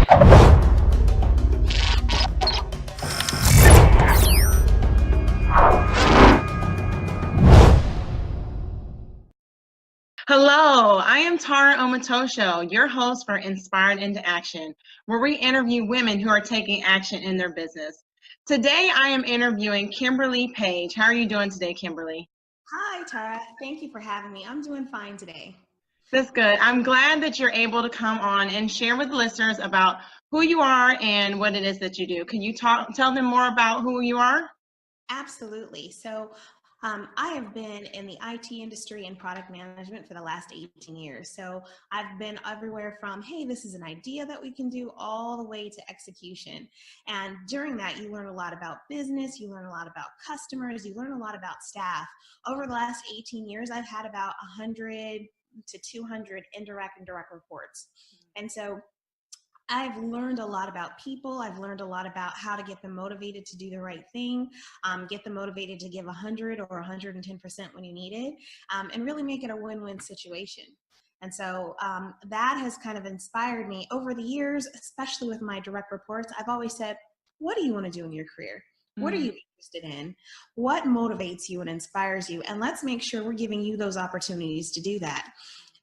Hello, I am Tara Omatosho, your host for Inspired into Action, where we interview women who are taking action in their business. Today, I am interviewing Kymberlee Page. How are you doing today, Kymberlee? Hi, Tara. Thank you for having me. I'm doing fine today. That's good. I'm glad that you're able to come on and share with listeners about who you are and what it is that you do. Can you tell them more about who you are? Absolutely. So I have been in the IT industry and product management for the last 18 years. So I've been everywhere from, hey, this is an idea that we can do, all the way to execution. And during that, you learn a lot about business, you learn a lot about customers, you learn a lot about staff. Over the last 18 years, I've had about 100 to 200 indirect and direct reports. And so I've learned a lot about people. I've learned a lot about how to get them motivated to do the right thing, get them motivated to give 100 or 110% when you need it, and really make it a win-win situation. And so that has kind of inspired me over the years, especially with my direct reports. I've always said, what do you want to do in your career? What are you interested in? What motivates you and inspires you? And let's make sure we're giving you those opportunities to do that.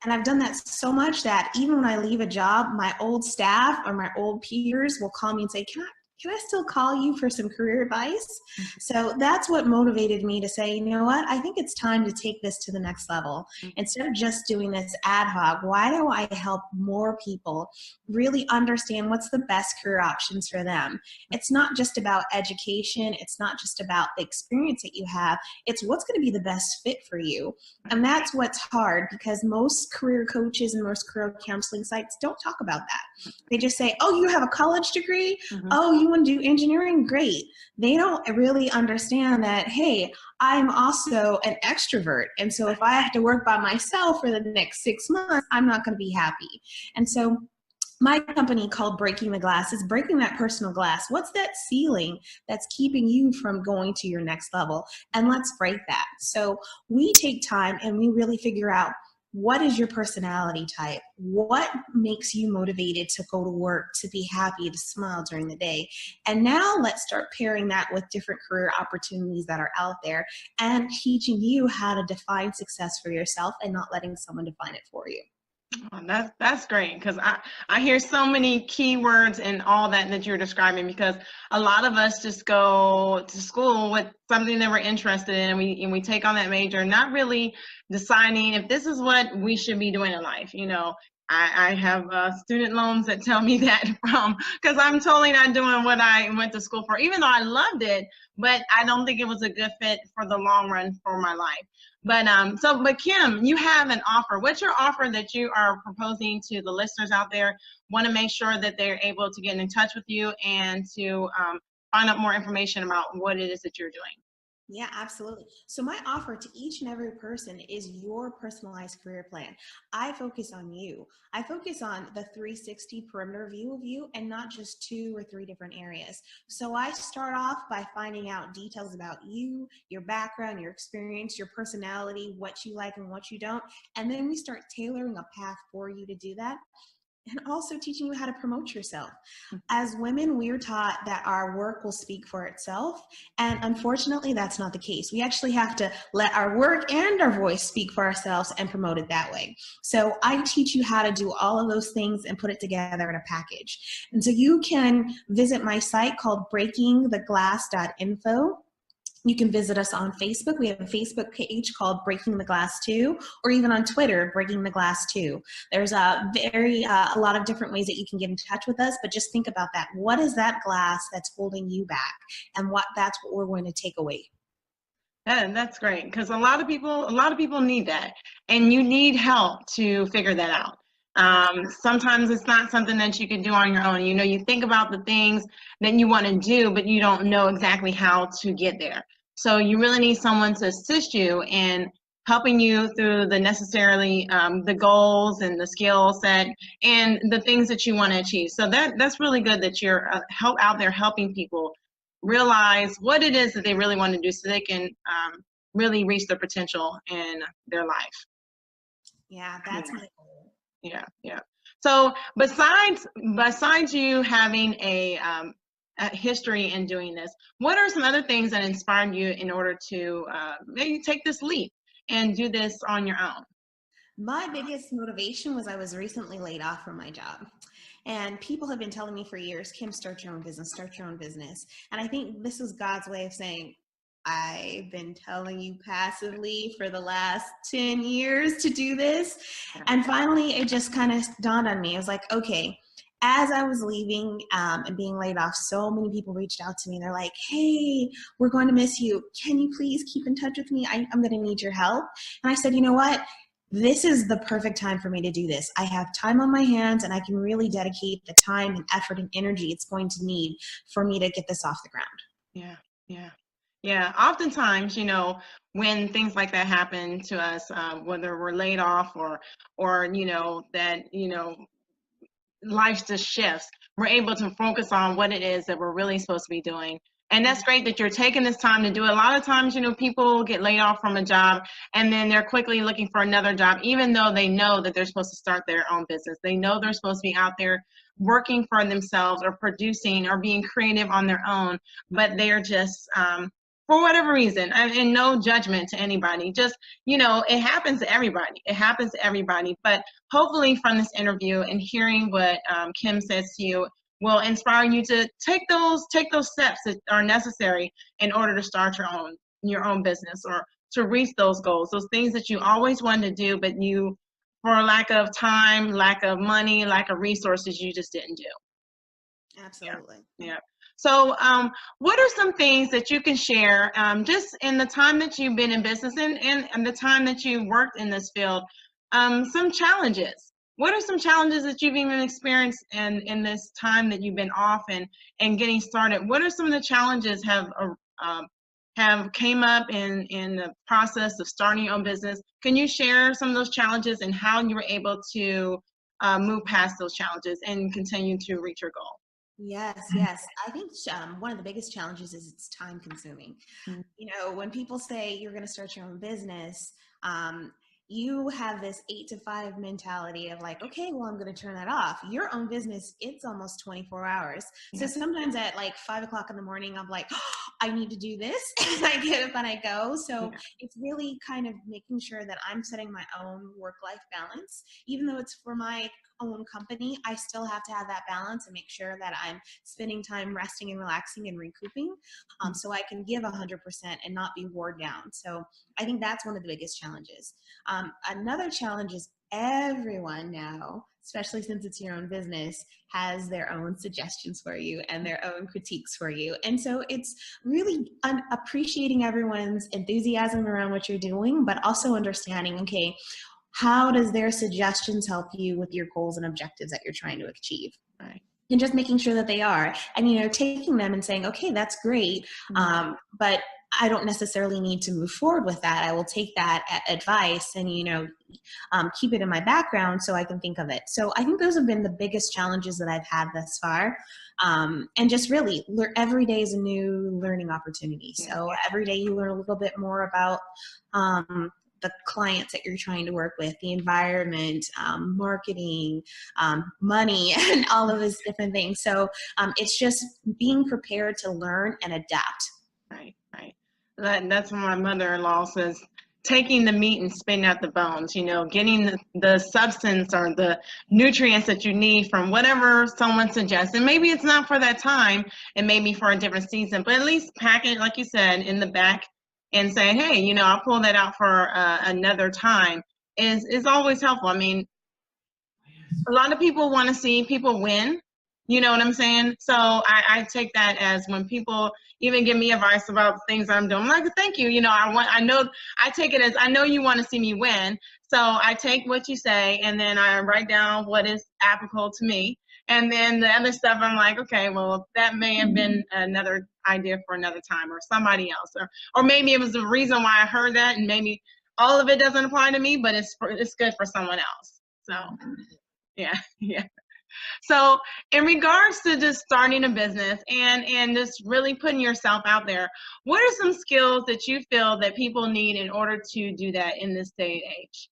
And I've done that so much that even when I leave a job, my old staff or my old peers will call me and say, can I still call you for some career advice? So that's what motivated me to say, you know what, I think it's time to take this to the next level. Instead of just doing this ad hoc, why don't I help more people really understand what's the best career options for them? It's not just about education. It's not just about the experience that you have. It's what's going to be the best fit for you. And that's what's hard, because most career coaches and most career counseling sites don't talk about that. They just say, oh, you have a college degree? Oh, you want to do engineering? Great. They don't really understand that, hey, I'm also an extrovert. And so if I have to work by myself for the next 6 months, I'm not going to be happy. And so my company called Breaking the Glass is breaking that personal glass. What's that ceiling that's keeping you from going to your next level? And let's break that. So we take time and we really figure out, what is your personality type? What makes you motivated to go to work, to be happy, to smile during the day? And now let's start pairing that with different career opportunities that are out there and teaching you how to define success for yourself and not letting someone define it for you. Oh, that's great, because I hear so many keywords and all that you're describing, because a lot of us just go to school with something that we're interested in, and we take on that major, not really deciding if this is what we should be doing in life. You know, I have student loans that tell me that because I'm totally not doing what I went to school for, even though I loved it, but I don't think it was a good fit for the long run for my life. But Kim, you have an offer. What's your offer that you are proposing to the listeners out there? Want to make sure that they're able to get in touch with you and to find out more information about what it is that you're doing. Yeah, absolutely. So my offer to each and every person is your personalized career plan. I focus on you. I focus on the 360 perimeter view of you, and not just 2 or 3 different areas. So I start off by finding out details about you, your background, your experience, your personality, what you like and what you don't. And then we start tailoring a path for you to do that, and also teaching you how to promote yourself. As women, we are taught that our work will speak for itself, and unfortunately, that's not the case. We actually have to let our work and our voice speak for ourselves and promote it that way. So I teach you how to do all of those things and put it together in a package. And so you can visit my site called breakingtheglass.info. You can visit us on Facebook. We have a Facebook page called Breaking the Glass 2, or even on Twitter, Breaking the Glass 2. There's a lot of different ways that you can get in touch with us, but just think about that. What is that glass that's holding you back? And that's what we're going to take away. That's great, because a lot of people need that, and you need help to figure that out. Sometimes it's not something that you can do on your own. You know, you think about the things that you want to do, but you don't know exactly how to get there. So you really need someone to assist you in helping you through the necessarily the goals and the skill set and the things that you want to achieve. So that's really good that you're out there helping people realize what it is that they really want to do, so they can really reach their potential in their life. Yeah, that's my goal. Yeah. So besides you having a history in doing this, what are some other things that inspired you in order to maybe take this leap and do this on your own? My biggest motivation was I was recently laid off from my job. And people have been telling me for years, Kim, start your own business, start your own business. And I think this was God's way of saying, I've been telling you passively for the last 10 years to do this. And finally, it just kind of dawned on me. I was like, okay, as I was leaving and being laid off, so many people reached out to me. They're like, hey, we're going to miss you. Can you please keep in touch with me? I'm going to need your help. And I said, you know what? This is the perfect time for me to do this. I have time on my hands and I can really dedicate the time and effort and energy it's going to need for me to get this off the ground. Yeah, yeah. Yeah, oftentimes, when things like that happen to us, whether we're laid off or that, life just shifts, we're able to focus on what it is that we're really supposed to be doing. And that's great that you're taking this time to do it. A lot of times, people get laid off from a job and then they're quickly looking for another job, even though they know that they're supposed to start their own business. They know they're supposed to be out there working for themselves or producing or being creative on their own, but they're just, for whatever reason, and no judgment to anybody, just, it happens to everybody. It happens to everybody. But hopefully from this interview and hearing what Kim says to you will inspire you to take those steps that are necessary in order to start your own business or to reach those goals, those things that you always wanted to do, but you, for lack of time, lack of money, lack of resources, you just didn't do. Absolutely. Yeah. So what are some things that you can share just in the time that you've been in business and the time that you worked in this field, some challenges? What are some challenges that you've even experienced in this time that you've been off and getting started? What are some of the challenges have came up in the process of starting your own business? Can you share some of those challenges and how you were able to move past those challenges and continue to reach your goal? Yes, yes. I think one of the biggest challenges is it's time consuming. When people say you're going to start your own business, you have this 8 to 5 mentality of like, okay, well, I'm going to turn that off. Your own business, it's almost 24 hours. So sometimes at like 5 o'clock in the morning, I'm like, oh, I need to do this. And I get up and I go. So it's really kind of making sure that I'm setting my own work-life balance. Even though it's for my own company, I still have to have that balance and make sure that I'm spending time resting and relaxing and recouping so I can give 100% and not be wore down. So I think that's one of the biggest challenges. Another challenge is everyone now, especially since it's your own business, has their own suggestions for you and their own critiques for you. And so it's really appreciating everyone's enthusiasm around what you're doing, but also understanding, okay, how does their suggestions help you with your goals and objectives that you're trying to achieve? Right. And just making sure that they are, and taking them and saying, okay, that's great, but I don't necessarily need to move forward with that. I will take that advice and keep it in my background so I can think of it. So I think those have been the biggest challenges that I've had thus far, and just really every day is a new learning opportunity. So every day you learn a little bit more about the clients that you're trying to work with, the environment, marketing, money, and all of those different things. So it's just being prepared to learn and adapt. Right. That's what my mother-in-law says, taking the meat and spitting out the bones, getting the substance or the nutrients that you need from whatever someone suggests. And maybe it's not for that time, and maybe for a different season, but at least pack it, like you said, in the back and say, hey, I'll pull that out for another time is always helpful. I mean, a lot of people want to see people win. You know what I'm saying? So I take that as when people even give me advice about things I'm doing, I'm like, thank you. I take it as, I know you want to see me win. So I take what you say and then I write down what is applicable to me. And then the other stuff, I'm like, okay, well, that may have been another idea for another time or somebody else. Or maybe it was the reason why I heard that and maybe all of it doesn't apply to me, but it's good for someone else. So, yeah. So in regards to just starting a business and just really putting yourself out there, what are some skills that you feel that people need in order to do that in this day and age?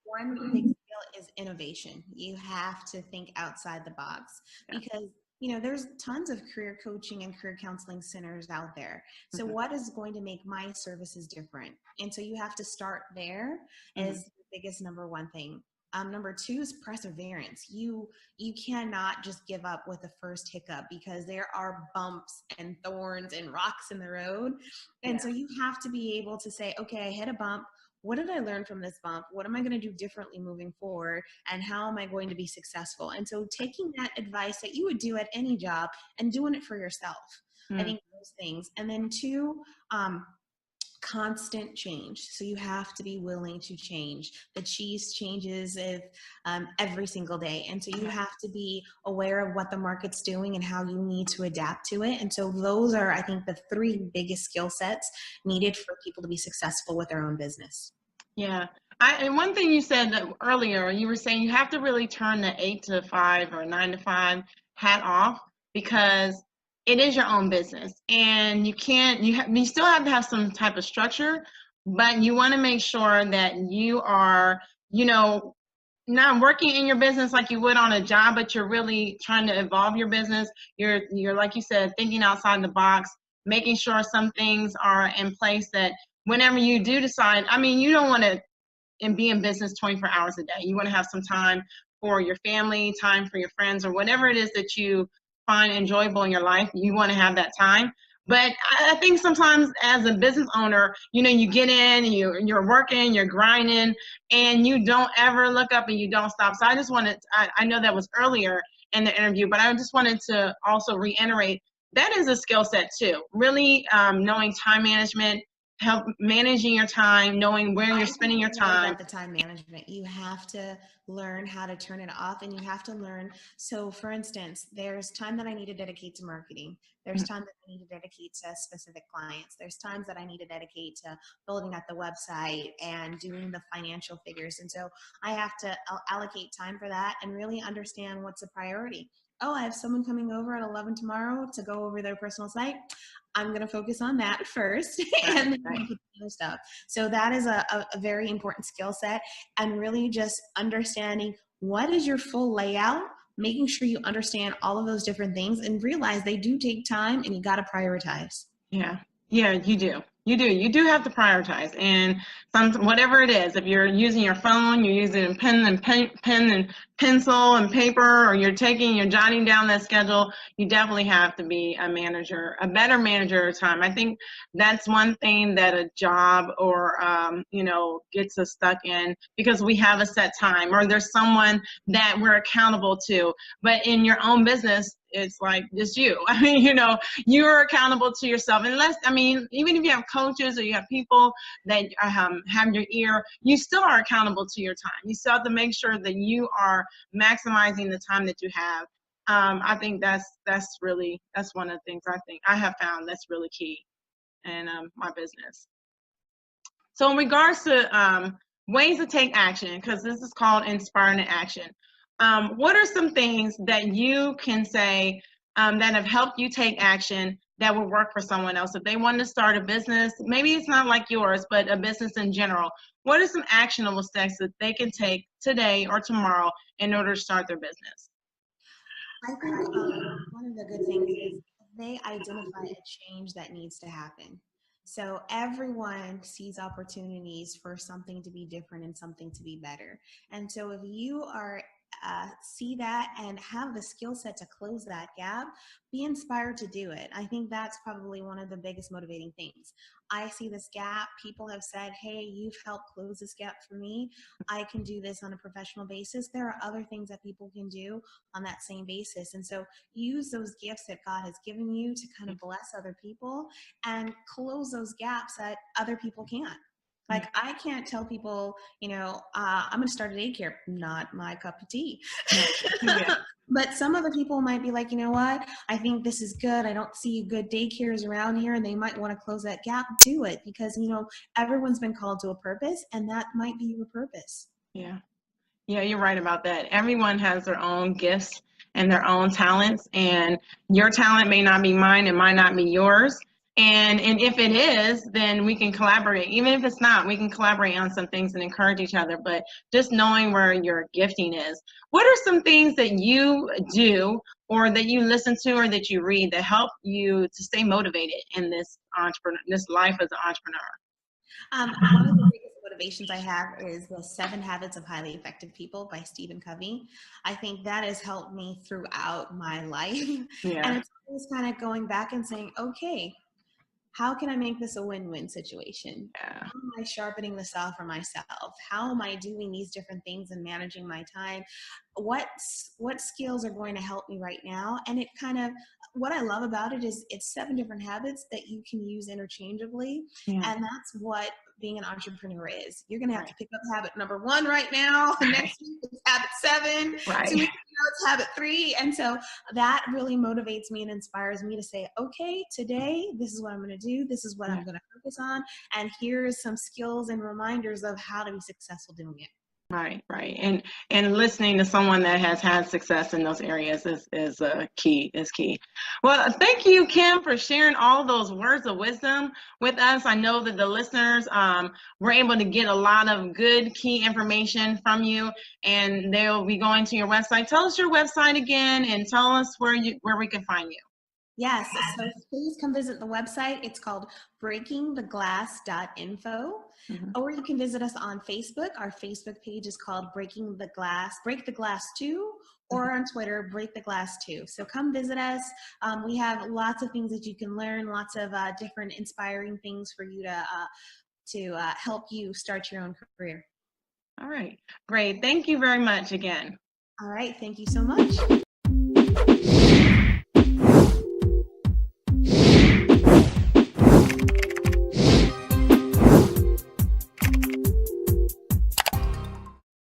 One big skill skill is innovation. You have to think outside the box Yeah. because there's tons of career coaching and career counseling centers out there. So what is going to make my services different? And so you have to start there as the biggest number one thing. Number two is perseverance. You cannot just give up with the first hiccup because there are bumps and thorns and rocks in the road. And so you have to be able to say, okay, I hit a bump. What did I learn from this bump? What am I going to do differently moving forward? And how am I going to be successful? And so taking that advice that you would do at any job and doing it for yourself. I think those things. And then two, constant change. So you have to be willing to change. The cheese changes every single day. And so you have to be aware of what the market's doing and how you need to adapt to it. And so those are, I think, the three biggest skill sets needed for people to be successful with their own business. Yeah. And one thing you said earlier, you were saying you have to really turn the 8 to 5 or 9 to 5 hat off because it is your own business, and you still have to have some type of structure, but you want to make sure that you are, not working in your business like you would on a job, but you're really trying to evolve your business. You're like you said, thinking outside the box, making sure some things are in place that whenever you do decide, you don't want to be in business 24 hours a day. You want to have some time for your family, time for your friends, or whatever it is that you find enjoyable in your life. You want to have that time. But I think sometimes as a business owner, you get in, you're working, you're grinding, and you don't ever look up and you don't stop. So I know that was earlier in the interview, but I just wanted to also reiterate that is a skill set too. Really knowing time management, help managing your time, knowing where you're spending your time. About the time management, you have to learn how to turn it off, and you have to learn. So for instance, there's time that I need to dedicate to marketing. There's time that I need to dedicate to specific clients. There's times that I need to dedicate to building out the website and doing the financial figures. And so I have to allocate time for that and really understand what's a priority. Oh, I have someone coming over at 11 tomorrow to go over their personal site. I'm going to focus on that first and then put the other stuff. So that is a very important skill set, and really just understanding what is your full layout, making sure you understand all of those different things and realize they do take time and you got to prioritize. Yeah, you do. You do have to prioritize, and whatever it is, if you're using your phone, you're using pen and pencil and paper, or you're jotting down that schedule, you definitely have to be a better manager of time. I think that's one thing that a job or, gets us stuck in, because we have a set time or there's someone that we're accountable to. But in your own business, it's like just you. You're accountable to yourself. Even if you have coaches or you have people that have your ear, you still are accountable to your time. You still have to make sure that you are maximizing the time that you have. I think that's one of the things I think I have found that's really key in my business. So in regards to ways to take action, because this is called inspiring action, what are some things that you can say that have helped you take action that will work for someone else? If they want to start a business, maybe it's not like yours, but a business in general, what are some actionable steps that they can take today or tomorrow in order to start their business? I think one of the good things is they identify a change that needs to happen. So everyone sees opportunities for something to be different and something to be better. And so if you are see that and have the skill set to close that gap, be inspired to do it. I think that's probably one of the biggest motivating things. I see this gap. People have said, hey, you've helped close this gap for me. I can do this on a professional basis. There are other things that people can do on that same basis. And so use those gifts that God has given you to kind of bless other people and close those gaps that other people can't. Like, I can't tell people, I'm going to start a daycare. Not my cup of tea. But some other people might be like, you know what? I think this is good. I don't see good daycares around here, and they might want to close that gap. Do it, because, everyone's been called to a purpose, and that might be your purpose. Yeah, you're right about that. Everyone has their own gifts and their own talents, and your talent may not be mine. It might not be yours. And if it is, then we can collaborate. Even if it's not, we can collaborate on some things and encourage each other. But just knowing where your gifting is. What are some things that you do or that you listen to or that you read that help you to stay motivated in this life as an entrepreneur? One of the biggest motivations I have is the 7 Habits of Highly Effective People by Stephen Covey. I think that has helped me throughout my life. Yeah. And it's always kind of going back and saying, okay, how can I make this a win-win situation? Yeah. How am I sharpening the saw for myself? How am I doing these different things and managing my time? What skills are going to help me right now? And it kind of, what I love about it is it's 7 different habits that you can use interchangeably. Yeah. And that's what being an entrepreneur is. You're going to have to pick up habit number 1 right now. The next week is habit 7. Right. 2 weeks ago it's habit 3. And so that really motivates me and inspires me to say, okay, today, this is what I'm going to do. This is what I'm going to focus on. And here's some skills and reminders of how to be successful doing it. Right. And listening to someone that has had success in those areas is key. Well, thank you, Kim, for sharing all those words of wisdom with us. I know that the listeners were able to get a lot of good key information from you, and they'll be going to your website. Tell us your website again, and tell us where we can find you. Yes, so please come visit the website. It's called breakingtheglass.info. Or you can visit us on Facebook. Our Facebook page is called Break the Glass 2, or on Twitter, Break the Glass 2. So come visit us. We have lots of things that you can learn, lots of different inspiring things for you to help you start your own career. All right, great. Thank you very much again. All right, thank you so much.